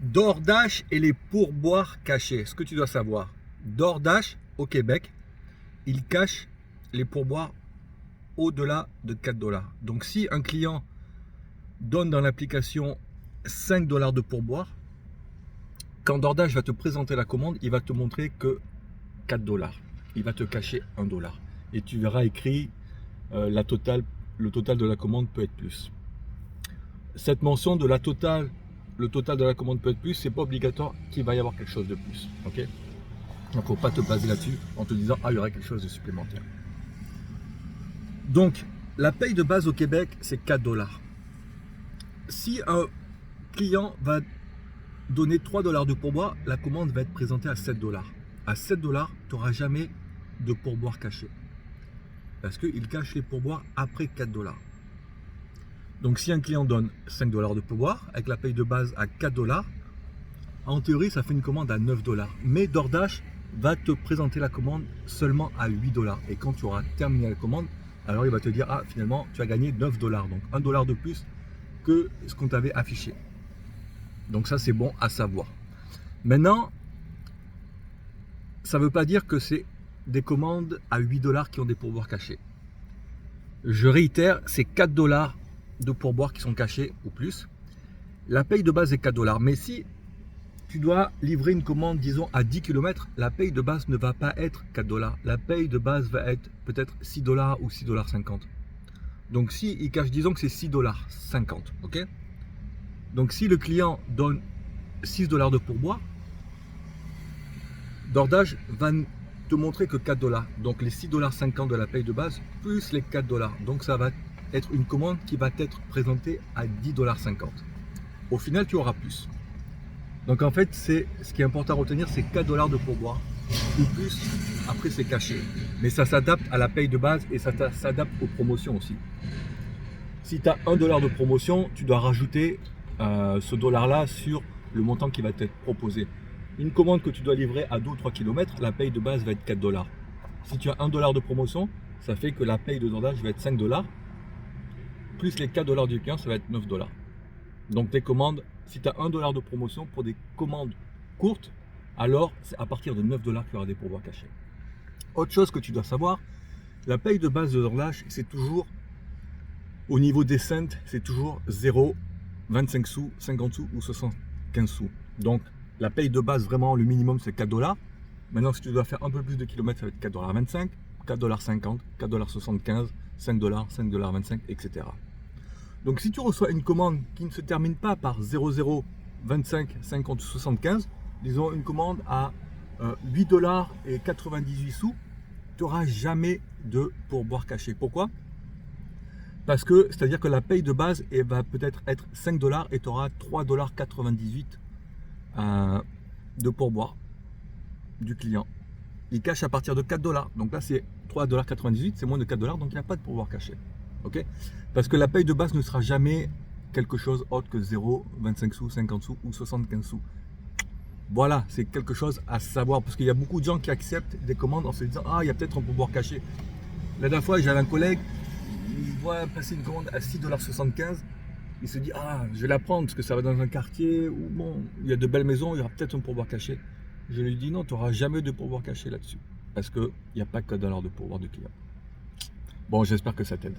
DoorDash et les pourboires cachés. Ce que tu dois savoir, DoorDash au Québec, il cache les pourboires au-delà de 4 dollars. Donc si un client donne dans l'application 5 dollars de pourboire, quand DoorDash va te présenter la commande, il va te montrer que 4 dollars. Il va te cacher 1 dollar. Et tu verras écrit le total de la commande peut être plus. Cette mention de le total de la commande peut être plus, c'est pas obligatoire qu'il va y avoir quelque chose de plus. Ok? Donc il ne faut pas te baser là-dessus en te disant il y aura quelque chose de supplémentaire. Donc la paye de base au Québec, c'est 4 dollars. Si un client va donner 3 dollars de pourboire, la commande va être présentée à 7 dollars. À 7 dollars, tu n'auras jamais de pourboire caché. Parce qu'il cache les pourboires après 4 dollars. Donc si un client donne 5 dollars de pourboire, avec la paye de base à 4 dollars, en théorie, ça fait une commande à 9 dollars. Mais DoorDash va te présenter la commande seulement à 8 dollars. Et quand tu auras terminé la commande, alors il va te dire, finalement, tu as gagné 9 dollars. Donc 1 dollar de plus que ce qu'on t'avait affiché. Donc ça, c'est bon à savoir. Maintenant, ça ne veut pas dire que c'est des commandes à 8 dollars qui ont des pourboires cachés. Je réitère, c'est 4 dollars de pourboires qui sont cachés ou plus. La paye de base est 4 dollars. Mais si tu dois livrer une commande, disons, à 10 km, la paye de base ne va pas être 4 dollars. La paye de base va être peut-être 6 dollars ou 6 dollars 50. Donc si il cache, disons que c'est 6 dollars 50, ok? Donc si le client donne 6 dollars de pourboire, DoorDash va te montrer que 4 dollars. Donc les 6 dollars 50 de la paye de base plus les 4 dollars. Donc ça va être une commande qui va être présentée à 10 dollars 50. Au final, tu auras plus. Donc en fait, c'est ce qui est important à retenir, c'est 4 dollars de pourboire ou plus. Après, c'est caché. Mais ça s'adapte à la paye de base et ça s'adapte aux promotions aussi. Si tu as 1 dollar de promotion, tu dois rajouter ce dollar-là sur le montant qui va t'être proposé. Une commande que tu dois livrer à 2 ou 3 km, la paye de base va être 4 dollars. Si tu as 1 dollar de promotion, ça fait que la paye de DoorDash va être 5 dollars. Plus les 4 dollars du client, ça va être 9 dollars. Donc tes commandes, si tu as 1 dollar de promotion pour des commandes courtes, alors c'est à partir de 9 dollars qu'il y aura des pourboires cachés. Autre chose que tu dois savoir, la paye de base de DoorDash, c'est toujours au niveau des cents, c'est toujours 0, 25 sous, 50 sous ou 75 sous. Donc la paye de base, vraiment le minimum, c'est 4 dollars. Maintenant, si tu dois faire un peu plus de kilomètres, ça va être 4 dollars 25, 4 dollars 50, 4 dollars 75, 5 dollars, 5 dollars 25, etc. Donc si tu reçois une commande qui ne se termine pas par 00, 25, 50 ou 75, disons une commande à 8 dollars et 98 sous, tu n'auras jamais de pourboire caché. Pourquoi? Parce que c'est-à-dire que la paye de base va peut-être être 5 dollars et tu auras 3 dollars 98 de pourboire du client. Il cache à partir de 4 dollars. Donc là, c'est 3 dollars 98, c'est moins de 4 dollars, donc il n'y a pas de pourboire caché. Ok? Parce que la paye de base ne sera jamais quelque chose autre que 0, 25 sous, 50 sous ou 75 sous. Voilà, c'est quelque chose à savoir parce qu'il y a beaucoup de gens qui acceptent des commandes en se disant il y a peut-être un pourboire caché. La dernière fois, j'avais un collègue, il voit passer une commande à 6,75 dollars. Il se dit je vais la prendre parce que ça va dans un quartier où bon, il y a de belles maisons, il y aura peut-être un pourboire caché. Je lui dis non, tu n'auras jamais de pourboire caché là-dessus parce qu'il n'y a pas que $1 de pourboire du client. Bon, j'espère que ça t'aide.